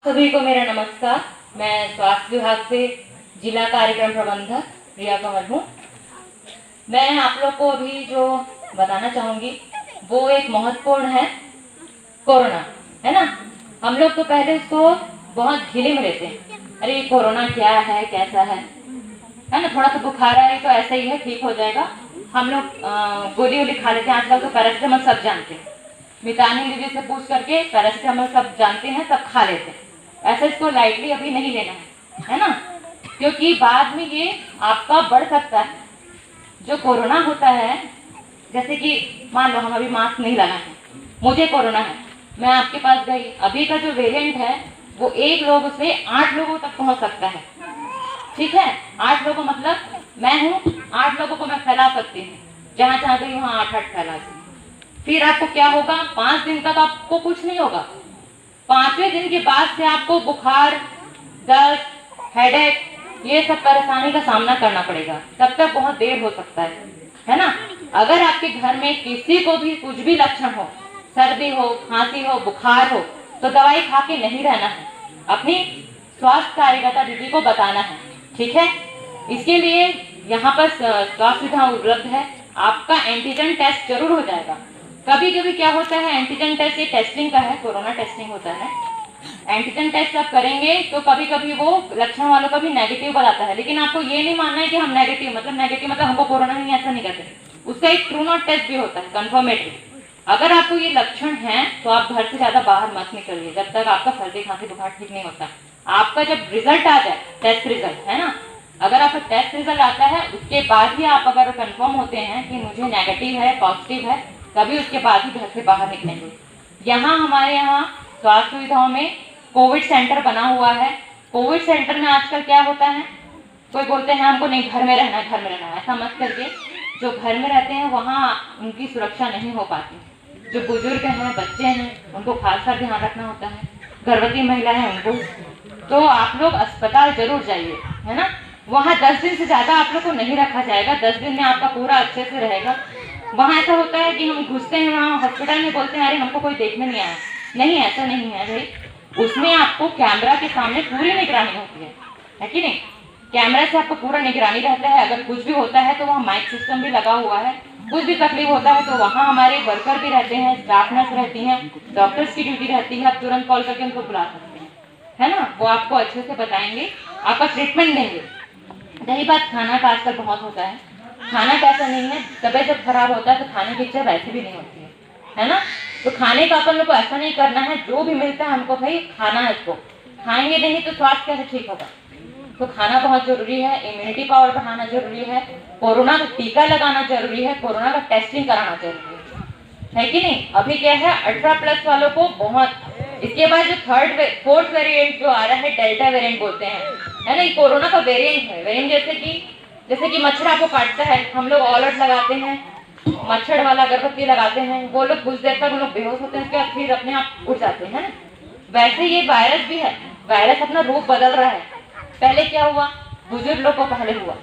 सभी को मेरा नमस्कार। मैं स्वास्थ्य विभाग से जिला कार्यक्रम प्रबंधक प्रिया कंवर हूँ। मैं आप लोग को अभी जो बताना चाहूँगी वो एक महत्वपूर्ण है, कोरोना, है ना। हम लोग तो पहले इसको बहुत ढीले में लेते हैं, अरे कोरोना क्या है, कैसा है ना। थोड़ा सा बुखार आए तो ऐसा ही है, ठीक हो जाएगा। हम लोग गोली वोली खा लेते हैं। आजकल तो पैरासिटामोल सब जानते हैं, मितानी दीदी से पूछ करके पैरासिटामोल सब जानते हैं, सब खा लेते हैं। ऐसा इसको लाइटली अभी नहीं लेना है ना, क्योंकि बाद में ये आपका बढ़ सकता है। जो कोरोना होता है, जैसे कि मान लो हम अभी मास्क नहीं लगाए हैं, मुझे कोरोना है, मैं आपके पास गई, अभी का जो वेरिएंट है वो एक लोगों से 8 लोगों तक पहुंच सकता है। ठीक है, 8 लोगों मतलब मैं हूँ, 8 लोगों को मैं फैला सकती हूँ, जहाँ जहाँ गई वहाँ 8 फैला दी। फिर आपको क्या होगा, 5 दिन तक आपको कुछ नहीं होगा। 5वें दिन के बाद से आपको बुखार, दर्द, हेडेक, ये सब परेशानी का सामना करना पड़ेगा। तब तक बहुत देर हो सकता है ना। अगर आपके घर में किसी को भी कुछ भी लक्षण हो, सर्दी हो, खांसी हो, बुखार हो, तो दवाई खा के नहीं रहना है, अपनी स्वास्थ्य कार्यकर्ता दीदी को बताना है। ठीक है, इसके लिए यहाँ पर स्वास्थ्य सुविधा उपलब्ध है। आपका एंटीजन टेस्ट जरूर हो जाएगा। कभी कभी क्या होता है, एंटीजन टेस्ट ये टेस्टिंग का है, कोरोना टेस्टिंग होता है। एंटीजन टेस्ट आप करेंगे तो कभी कभी वो लक्षण वालों का भी नेगेटिव बताता है, लेकिन आपको ये नहीं मानना है कि हम नेगेटिव मतलब हमको कोरोना नहीं, ऐसा नहीं कहते। उसका एक ट्रू नॉट टेस्ट भी होता है, कंफर्मेटरी। अगर आपको ये लक्षण है तो आप घर से ज्यादा बाहर मत निकलिए जब तक आपका सर्दी खांसी बुखार ठीक नहीं होता। आपका जब रिजल्ट आ जाए, टेस्ट रिजल्ट, है ना, अगर आपका टेस्ट रिजल्ट आता है उसके बाद ही आप अगर कंफर्म होते हैं कि मुझे नेगेटिव है, पॉजिटिव है, तभी उसके बाद ही घर से बाहर निकलेंगे। यहाँ हमारे यहाँ स्वास्थ्य सुविधाओं में कोविड सेंटर बना हुआ है। कोविड सेंटर में आजकल क्या होता है, कोई बोलते हैं हमको नहीं घर में रहना है, घर में रहना है, ऐसा मत करके। जो घर में रहते हैं वहाँ उनकी सुरक्षा नहीं हो पाती। जो बुजुर्ग हैं, बच्चे हैं, उनको खासा ध्यान रखना होता है, गर्भवती महिला है उनको, तो आप लोग अस्पताल जरूर जाइए, है ना। वहाँ 10 दिन से ज्यादा आप लोग को नहीं रखा जाएगा, 10 दिन में आपका पूरा अच्छे से रहेगा। वहाँ ऐसा होता है कि हम घुसते हैं वहाँ हॉस्पिटल में, बोलते हैं अरे हमको कोई देखने नहीं आया। नहीं, ऐसा नहीं है भाई, उसमें आपको कैमरा के सामने पूरी निगरानी होती है कि नहीं। कैमरा से आपको पूरा निगरानी रहता है। अगर कुछ भी होता है तो वहाँ माइक सिस्टम भी लगा हुआ है। कुछ भी तकलीफ होता है तो वहाँ हमारे वर्कर भी रहते हैं, स्टाफ नर्स रहती हैं, डॉक्टर्स की ड्यूटी रहती है। आप तुरंत कॉल करके उनको बुला सकते हैं, है ना। वो आपको अच्छे से बताएंगे, आपका ट्रीटमेंट देंगे। रही बात खाना का, आजकल बहुत होता है, खाना कैसा नहीं है, तबीयत जब खराब होता है तो खाने की इच्छा वैसे भी नहीं होती है ना। तो खाने का अपन लोग को ऐसा नहीं करना है, जो भी मिलता है हमको भाई खाना है, इसको खाएंगे नहीं तो स्वास्थ्य कैसे ठीक होगा। तो खाना बहुत जरूरी है, इम्यूनिटी पावर बढ़ाना जरूरी है, कोरोना का टीका लगाना जरूरी है, कोरोना का टेस्टिंग कराना जरूरी है कि नहीं। अभी क्या है, 18+ वालों को बहुत, इसके बाद जो 4th वेरिएंट जो आ रहा है, डेल्टा वेरिएंट बोलते हैं, है ना, ये कोरोना का वेरिएंट है। वेरिएंट जैसे कि मच्छर आपको काटता है, हम लोग ऑलआउट लगाते हैं, मच्छर वाला अगरबत्ती लगाते हैं, वो लोग कुछ देर तक लोग बेहोश होते हैं, उसके बाद फिर अपने आप उठ जाते हैं। वैसे ये वायरस भी है, वायरस अपना रूप बदल रहा है। पहले क्या हुआ, बुजुर्ग लोग को पहले हुआ,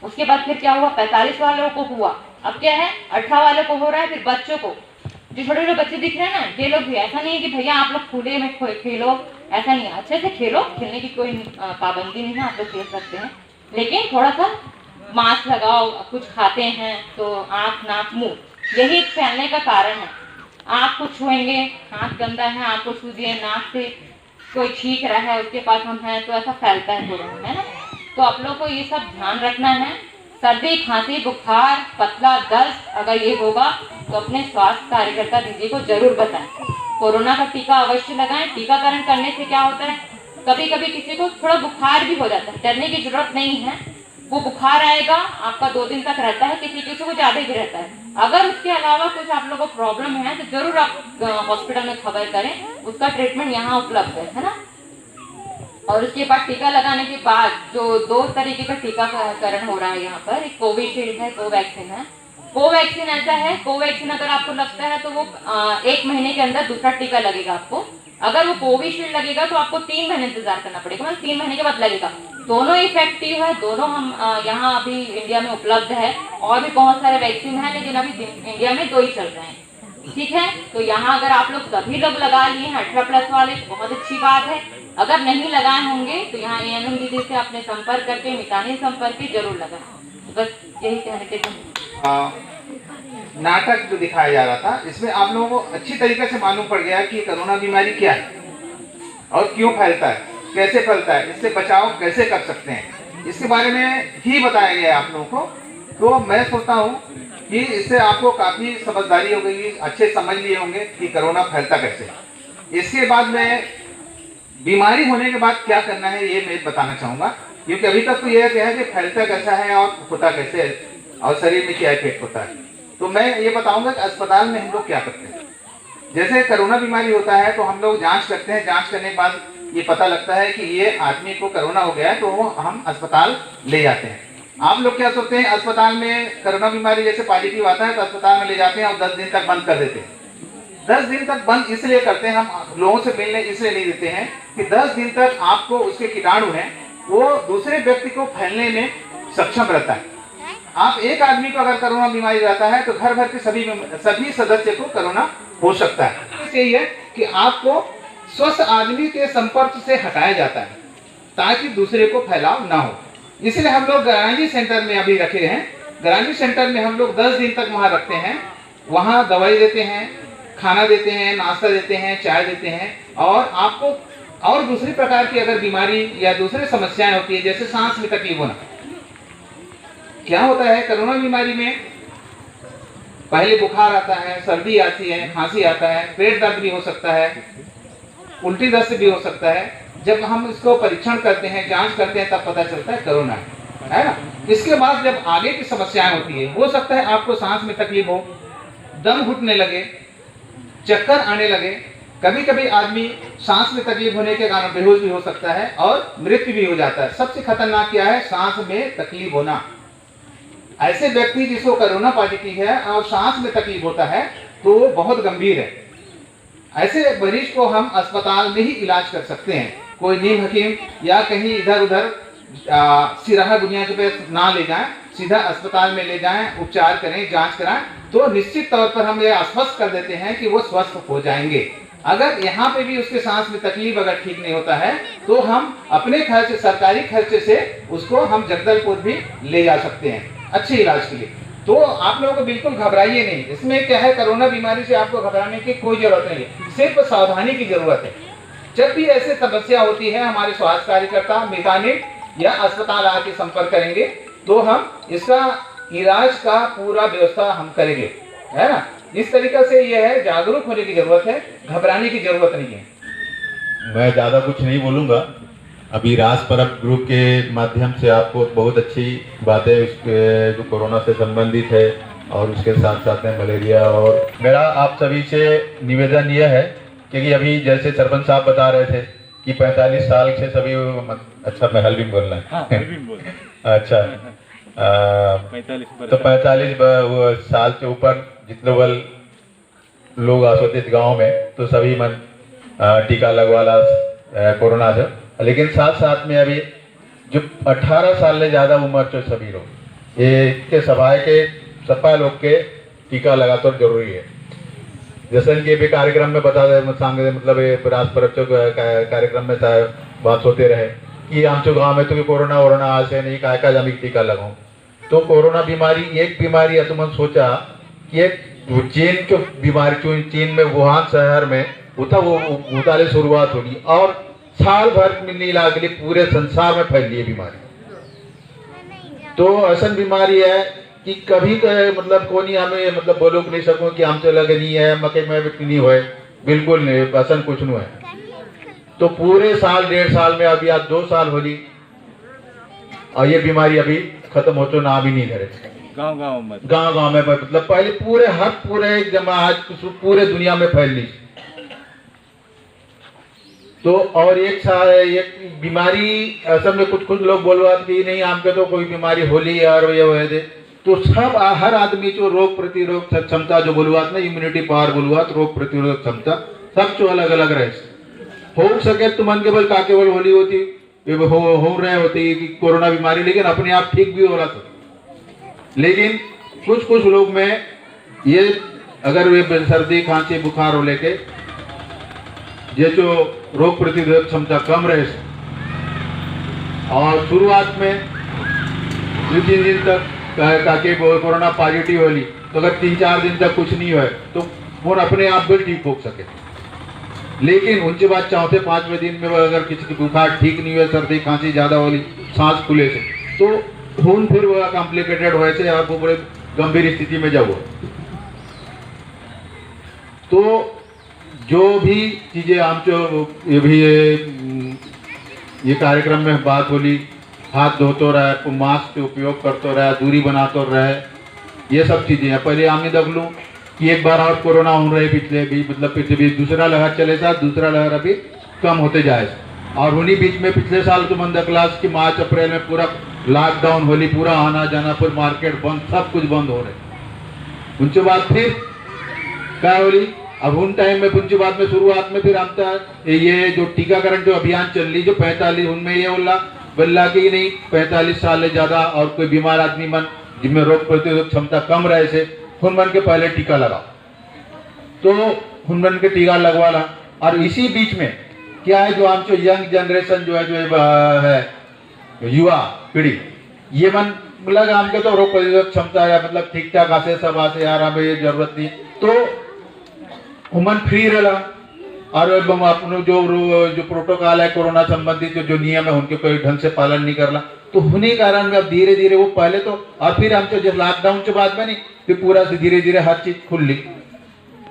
उसके बाद फिर क्या हुआ, 45 वालों को हुआ, अब क्या है 18 वालों को हो रहा है, फिर बच्चों को, जो छोटे छोटे बच्चे दिख रहे हैं ना, ये लोग भी। ऐसा नहीं है कि भैया आप लोग खुले में खेलो, ऐसा नहीं है, अच्छे से खेलो, खेलने की कोई पाबंदी नहीं है, आप लोग खेल सकते हैं, लेकिन थोड़ा सा मास्क लगाओ। कुछ खाते हैं तो आँख, नाक, मुंह, यही फैलने का कारण है। आँख को छुएंगे, हाथ गंदा है, आँख को छू दिए, नाक से कोई छींक रहा है, उसके पास हम हैं, तो ऐसा फैलता है कोरोना, है ना। तो आप लोग को ये सब ध्यान रखना है। सर्दी, खांसी, बुखार, पतला, दस्त अगर ये होगा तो अपने स्वास्थ्य कार्यकर्ता दीदी को जरूर बताएं। कोरोना का टीका अवश्य लगाएं। टीकाकरण करने से क्या होता है, कभी कभी किसी को थोड़ा बुखार भी हो जाता है, डरने की जरूरत नहीं है। वो बुखार आएगा, आपका 2 दिन तक रहता है, किसी किसी को ज्यादा भी रहता है। अगर उसके अलावा कुछ आप लोगों को प्रॉब्लम है तो जरूर आप हॉस्पिटल में खबर करें, उसका ट्रीटमेंट यहाँ उपलब्ध है ना। और उसके बाद टीका लगाने के बाद जो 2 तरीके का टीकाकरण हो रहा है यहाँ पर, एक कोविशील्ड है, कोवैक्सीन है। कोवैक्सीन ऐसा है, कोवैक्सीन अगर आपको लगता है तो वो 1 महीने के अंदर दूसरा टीका लगेगा आपको। अगर वो कोविशील्ड लगेगा तो आपको 3 महीने इंतजार करना पड़ेगा, मतलब 3 महीने के बाद लगेगा। दोनों इफेक्टिव है, दोनों हम यहाँ अभी इंडिया में उपलब्ध है। और भी बहुत सारे वैक्सीन है, लेकिन अभी इंडिया में 2 ही चल रहे हैं। ठीक है, तो यहाँ अगर आप लोग सभी लोग लगा लिए हैं 18+ वाले, बहुत अच्छी बात है। अगर नहीं लगाए होंगे तो यहाँ ANM दीदी से अपने संपर्क करके, मितानी संपर्क के जरूर लगाएं। बस यही कहने के लिए नाटक जो दिखाया जा रहा था, इसमें आप लोगों को अच्छी तरीके से मालूम पड़ गया कि कोरोना बीमारी क्या है और क्यों फैलता है, कैसे फैलता है, इससे बचाव कैसे कर सकते हैं, इसके बारे में ही बताया गया है आप लोगों को। तो मैं सोचता हूँ कि इससे आपको काफ़ी समझदारी हो गई, अच्छे समझ लिए होंगे कि कोरोना फैलता कैसे। इसके बाद में बीमारी होने के बाद क्या करना है ये मैं बताना चाहूँगा, क्योंकि अभी तक तो यह क्या है कि फैलता कैसा है और होता कैसे है और शरीर में क्या इफेक्ट होता है। तो मैं ये बताऊँगा कि अस्पताल में हम लोग क्या करते हैं। जैसे कोरोना बीमारी होता है तो हम लोग जाँच करते हैं, जाँच करने के बाद ये पता लगता है कि ये आदमी को कोरोना हो गया है, तो वो हम अस्पताल ले जाते हैं। आप लोग क्या सोचते हैं, अस्पताल में कोरोना बीमारी जैसे पॉजिटिव आता है तो अस्पताल में ले जाते हैं और 10 दिन तक बंद कर देते हैं। 10 दिन तक बंद इसलिए करते हैं, हम लोगों से मिलने इसलिए नहीं देते हैं कि 10 दिन तक आपको उसके कीटाणु हैं वो दूसरे व्यक्ति को फैलने में सक्षम रहता है। आप एक आदमी को अगर कोरोना बीमारी रहता है तो घर भर के सभी सदस्य को कोरोना हो सकता है। यही है कि आपको स्वस्थ आदमी के संपर्क से हटाया जाता है ताकि दूसरे को फैलाव ना हो। इसलिए हम लोग गरांजी सेंटर में अभी रखे हैं। गरांजी सेंटर में हम लोग 10 दिन तक वहाँ रखते हैं। वहाँ दवाई देते हैं, खाना देते हैं, नाश्ता देते हैं, चाय देते हैं, और आपको और दूसरी प्रकार की अगर बीमारी या दूसरी समस्याएं होती है जैसे सांस में तकलीफ होना। क्या होता है कोरोना बीमारी में, पहले बुखार आता है, सर्दी आती है, खांसी आता है, पेट दर्द भी हो सकता है, उल्टी दस्त भी हो सकता है। जब हम इसको परीक्षण करते हैं, जांच करते हैं, तब पता चलता है कोरोना है ना। इसके बाद जब आगे की समस्याएं होती है, हो सकता है आपको सांस में तकलीफ हो, दम घुटने लगे, चक्कर आने लगे, कभी कभी आदमी सांस में तकलीफ होने के कारण बेहोश भी हो सकता है और मृत्यु भी हो जाता है। सबसे खतरनाक क्या है, सांस में तकलीफ होना। ऐसे व्यक्ति जिसको कोरोना पॉजिटिव है और सांस में तकलीफ होता है तो वो बहुत गंभीर है। ऐसे मरीज को हम अस्पताल में ही इलाज कर सकते हैं। कोई नीम हकीम या कहीं इधर उधर सिराहा दुनिया के पे ना ले जाएं, सीधा अस्पताल में ले जाएं, उपचार करें, जांच कराएं, तो निश्चित तौर पर हम ये आश्वस्त कर देते हैं कि वो स्वस्थ हो जाएंगे। अगर यहाँ पे भी उसके सांस में तकलीफ अगर ठीक नहीं होता है तो हम अपने खर्च, सरकारी खर्चे से उसको हम जगदलपुर भी ले जा सकते हैं अच्छे इलाज के लिए। तो आप लोगों को बिल्कुल घबराइए नहीं। इसमें क्या है, कोरोना बीमारी से आपको घबराने की कोई जरूरत नहीं है, सिर्फ सावधानी की जरूरत है। जब भी ऐसी समस्या होती है हमारे स्वास्थ्य कार्यकर्ता मितानी या अस्पताल आके संपर्क करेंगे तो हम इसका इलाज का पूरा व्यवस्था हम करेंगे, है ना। इस तरीके से ये है, जागरूक होने की जरूरत है, घबराने की जरूरत नहीं है। मैं ज़्यादा कुछ नहीं बोलूँगा। अभी राज परब ग्रुप के माध्यम से आपको बहुत अच्छी बातें जो कोरोना से संबंधित है और उसके साथ साथ में मलेरिया, और मेरा आप सभी से निवेदन यह है क्योंकि अभी जैसे सरपंच साहब बता रहे थे कि 45 साल से सभी, अच्छा मैं हल्बी बोलना है अच्छा 45 साल से ऊपर जितने वाल लोग आसोतित गांव में तो सभी मन टीका लगवाला कोरोना से। लेकिन साथ साथ में अभी जो 18 साल से ज़्यादा उम्र के सभी लोग ये के सफाई लोग के टीका लगाना तो जरूरी है। जैसे कि भी कार्यक्रम में बता दे मतलब ये राज परब कार्यक्रम में बात होते रहे कि आमचो गांव में तो कोरोना वोरोना आज से नहीं का जमी टीका लगाऊं। तो कोरोना बीमारी एक बीमारी है, तुमने सोचा कि एक चीन की बीमारी, चीन में वुहान शहर में वो उतारे शुरुआत होगी और साल भर में नहीं लागली पूरे संसार में फैली है बीमारी। तो ऐसा बीमारी है कि कभी तो मतलब कोई हमें मतलब बोलो नहीं सकूं कि हमसे लगे नहीं है मकई में नहीं हुए, बिल्कुल नहीं, ऐसा कुछ नहीं है। तो पूरे साल 1.5 साल में अभी आज 2 साल होली और ये बीमारी अभी खत्म हो तो ना भी नहीं करे गांव में मतलब पहले पूरे जमा आज पूरे दुनिया में फैली। तो और एक बीमारी असल में कुछ लोग बोलवा कि नहीं हमके तो कोई बीमारी होली और ये हुए थे। तो सब हर आदमी जो रोग प्रतिरोधक क्षमता जो बोलवात ना, इम्यूनिटी पावर बोलवात, रोग प्रतिरोधक क्षमता सब जो अलग अलग रहे हो सके तो मन केवल का केवल होली होती हो रहे होती कि कोरोना बीमारी, लेकिन अपने आप ठीक भी हो रहा था। लेकिन कुछ लोग में ये अगर वे सर्दी खांसी बुखार हो लेके ये जो रोग प्रतिरोधक क्षमता कम रहे और शुरुआत में 2-3 दिन तक ताकि कोरोना पॉजिटिव होली, तो अगर 3-4 दिन तक कुछ नहीं हुआ तो वो अपने आप भी ठीक हो सके। लेकिन उनके बाद 4-5वें दिन में अगर किसी की बुखार ठीक नहीं हुआ, सर्दी खांसी ज़्यादा होली, सांस खुले से, तो खून फिर वह कॉम्प्लिकेटेड हुए से आप बड़े गंभीर स्थिति में जाओ। तो जो भी चीज़ें हम जो ये कार्यक्रम में बात बोली, हाथ धोते रहे, मास्क के उपयोग करते रहे, दूरी बनाते रहे, ये सब चीज़ें हैं। पहले हमने देख लूँ कि एक बार और कोरोना हो रहे पिछले भी दूसरा लहर चले था, दूसरा लहर अभी कम होते जाए। और उन्हीं बीच में पिछले साल तो बंद क्लास की मार्च अप्रैल में पूरा लॉकडाउन होली, पूरा आना जाना, फिर मार्केट बंद, सब कुछ बंद हो रहे। उनके बाद फिर क्या होली, अब उन टाइम में उनके बाद में शुरुआत में फिर हम ये जो टीकाकरण जो अभियान चल रही, जो 45 उनमें ये बोला कि नहीं 45 साल से ज़्यादा और कोई बीमार आदमी मन जिनमें रोग प्रतिरोधक क्षमता कम रहे से हुनमन के पहले टीका लगाओ, तो हुनमन के टीका लगवाना। और इसी बीच में क्या है, जो हम जो यंग जनरेशन जो है युवा पीढ़ी, ये मन लगा हमके तो रोग प्रतिरोधक क्षमता है, मतलब ठीक ठाक आसे सब आसे यार हमें ये जरूरत नहीं, तो उमन फ्री रहा। और अपने जो प्रोटोकॉल है कोरोना संबंधित जो नियम है उनके कोई ढंग से पालन नहीं करना, तो उन्हीं कारण में अब धीरे धीरे वो पहले तो, और फिर हम तो जब लॉकडाउन के बाद में नहीं, फिर पूरा से धीरे धीरे हर चीज खुल ली।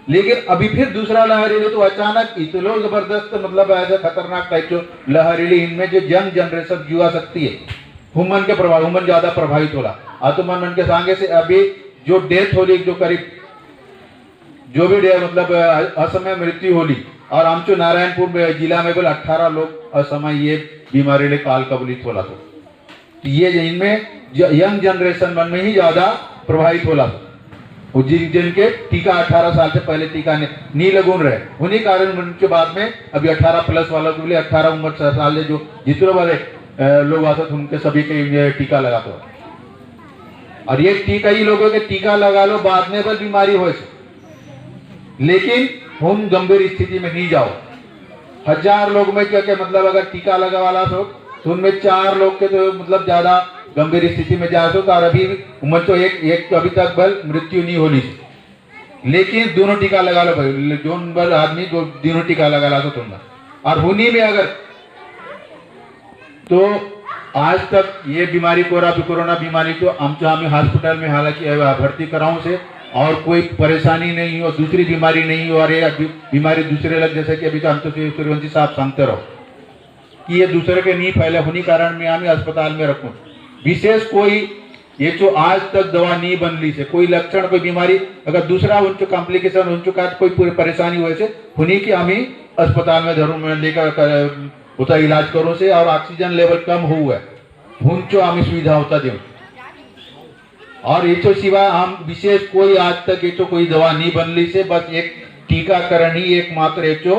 लेकिन अभी फिर दूसरा लहर तो अचानक इतना जबरदस्त, मतलब ऐसा खतरनाक टाइप जो लहर, इनमें जो यंग जनरेशन युवा शक्ति है हुमन के प्रभाव, हुमन ज्यादा प्रभावित होला। आत्मन के सांगे से अभी जो डेथ होली, जो करीब जो भी मतलब असमय मृत्यु होली, और आमचो नारायणपुर में जिला में बोले 18 लोग असमय ये बीमारी ले काल कबलित होला। तो ये इनमें यंग जनरेशन मन में ही ज्यादा प्रभावित होला, जिनके टीका 18 साल से पहले टीका नहीं लगून रहे, उन्हीं कारण उनके बाद में अभी 18 प्लस वालों के लिए 18 उम्र साल से जो जितने वाले लोग आते थे उनके सभी के टीका लगाते हो। और ये टीका ही लोगों के टीका लगा लो बाद में बस बीमारी हो, लेकिन हम गंभीर स्थिति में नहीं जाओ। 1000 लोग में क्या क्या मतलब अगर टीका लगा वाला तो उनमें 4 लोग के तो मतलब ज्यादा गंभीर स्थिति में जा सको। और अभी उम्र तो एक तो अभी तक बल मृत्यु नहीं होनी, लेकिन दोनों टीका लगा लो भाई, जो बल आदमी जो दोनों टीका लगा ला तो तुम। और उन्हीं में अगर तो आज तक ये बीमारी कोरोना बीमारी तो हमें हॉस्पिटल में हालांकि भर्ती कराऊं से और कोई परेशानी नहीं हो, दूसरी बीमारी नहीं हो, और ये बीमारी दूसरे लग, जैसे कि अभी तो हम तो सूर्यवंशी साहब सांगते रहो कि ये दूसरे के नहीं फैले, उन्हीं कारण में हमें अस्पताल में रखूं। विशेष कोई ये जो आज तक दवा नहीं बन ली से कोई लक्षण कोई बीमारी अगर दूसरा उनके कॉम्प्लिकेशन उनका कोई परेशानी हुए से उन्हीं की हमें अस्पताल में जरूर में लेकर होता इलाज करो से, और ऑक्सीजन लेवल कम हुआ है उनको हमें सुविधा होता दे। और ये तो सिवा हम विशेष कोई आज तक ये तो कोई दवा नहीं बन ली से, बस एक टीकाकरण ही एकमात्र एक जो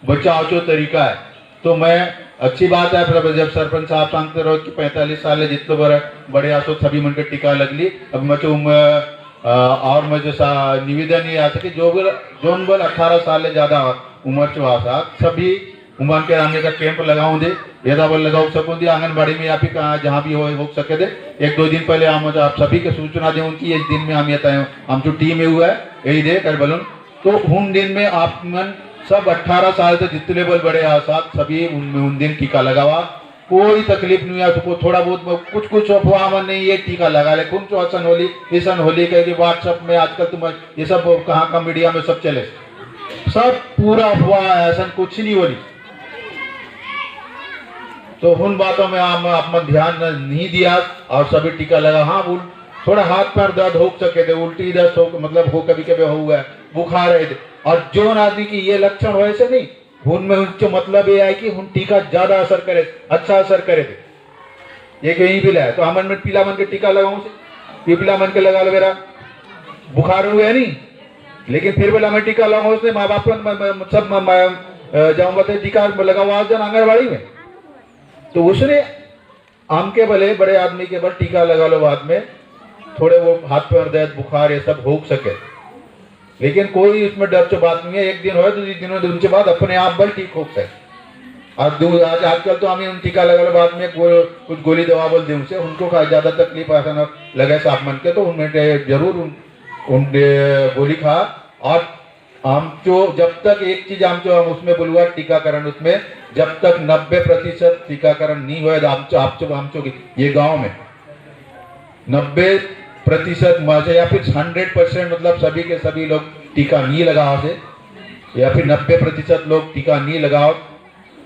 बचाव जो तरीका है। तो मैं अच्छी बात है जब सरपंच साहब सांगते रहो कि 45 साल जितने बड़े आसो सभी मन के टीका लग ली। अब मैं जो और मैं जैसा निवेदन ये आता कि जो बल 18 साल से ज्यादा उम्र जो आसा सभी उम्र के आने का कैंप लगाऊं दे, यदा बल लगाओ सकूं दे आंगनबाड़ी में या फिर जहाँ भी हो सके दे। 1-2 दिन पहले हम आप सभी के सूचना दे उनकी इस दिन में हम ये तय हम जो टीम में हुआ है यही दे कर बलून। तो उन दिन में आप मन सब 18 साल से जितने बल बड़े आसाद सभी उन दिन टीका लगावा, कोई तकलीफ नहीं है। तो थोड़ा बहुत कुछ अफवाह मन नहीं, ये टीका लगा ले कुछ असन होली ऐसा होली कह व्हाट्सएप में आजकल तुम ये सब कहाँ मीडिया में सब चले, सब पूरा अफवाह है, ऐसा कुछ नहीं हो रही। तो उन बातों में आप ध्यान नहीं दिया और सभी टीका लगा। हाँ बोल थोड़ा हाथ पैर दर्द हो सके थे, उल्टी दर्द हो मतलब हो कभी कभी हुआ है, बुखार है, और जो आदमी की ये लक्षण हो ऐसे नहीं उनमें उनके मतलब ये है कि उन टीका ज्यादा असर करे, अच्छा असर करे थे। ये कहीं भी लाए तो हमन में पीला मन के टीका लगाऊं से पीला मन के लगा लो, मेरा बुखार हुआ है नहीं लेकिन फिर बोला मैं टीका लगाऊं उसने माँ बाप सब जाऊंगा तो टीका लगाओ आज जन आंगनबाड़ी में। तो उसने आम के भले बड़े आदमी के बल टीका लगा लो, बाद में थोड़े वो हाथ पैर दर्द बुखार ये सब हो सके। लेकिन कोई उसमें डर की बात नहीं है। एक दिन हो दूसरे दिन के बाद अपने आप बल ठीक हो सकते। और आज आजकल तो हमें उन टीका लगाने बाद में कुछ गोली दवा बोल दें उनसे, उनको ज़्यादा तकलीफ ऐसा लगे साफ मन के, तो उनमें जरूर उन गोली खा। और हम जो जब तक एक चीज हम उसमें बोलूँगा टीकाकरण, उसमें जब तक 90% टीकाकरण नहीं हुआ हम ये गांव में 90% या फिर 100% मतलब सभी के सभी लोग टीका नहीं लगाओ से, या फिर 90% लोग टीका नहीं लगाओ,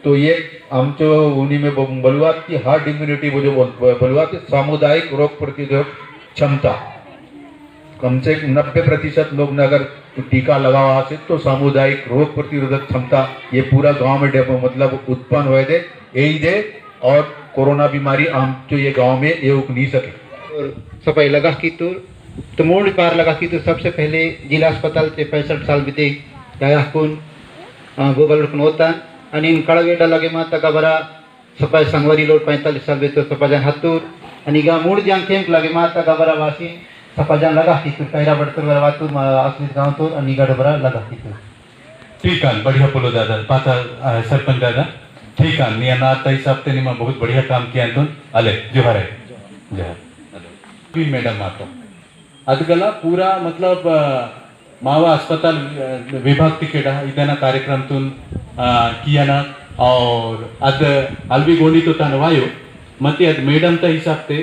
तो ये हम जो उन्हीं में बोलूँगा कि हर्ड इम्यूनिटी वो जो बोलूँगा कि सामुदायिक रोग प्रतिरोधक क्षमता, कम से कम 90% लोग ने अगर टीका लगावा से तो सामुदायिक रोग प्रतिरोधक क्षमता ये पूरा गांव में मतलब उत्पन्न हुए दे यही दे, और कोरोना बीमारी हम जो ये गांव में ये उग नहीं सके। और सफाई लगा की तो मोड़ पार लगा की तो सबसे पहले जिला अस्पताल से 65 साल बीते गया गोबल रुकन होता आणि कड़गेडा लगे माता का बरा सफाई संगवारी लोड 45 साल बीते सफाजन हतूर आणि गा मूड जान खेम लगे माता का बरा वासी सफाजन लगा की तो कैरा बड़तर बरा वातूर असलित गांव तो आणि गड बरा लगा की तो ठीक है। बढ़िया बोलो दादा, पाता सरपंच दादा ठीक है। नहीं ना आता हिसाब से नहीं बहुत बढ़िया काम किया तो अले जोहर है जोहर भी मैडम आता अदगला पूरा मतलब मावा अस्पताल विभाग टिकेटा इतना कार्यक्रम तुम किया ना, और अद अलवी गोली तो तनवायो मत अद मैडम ता हिसाब से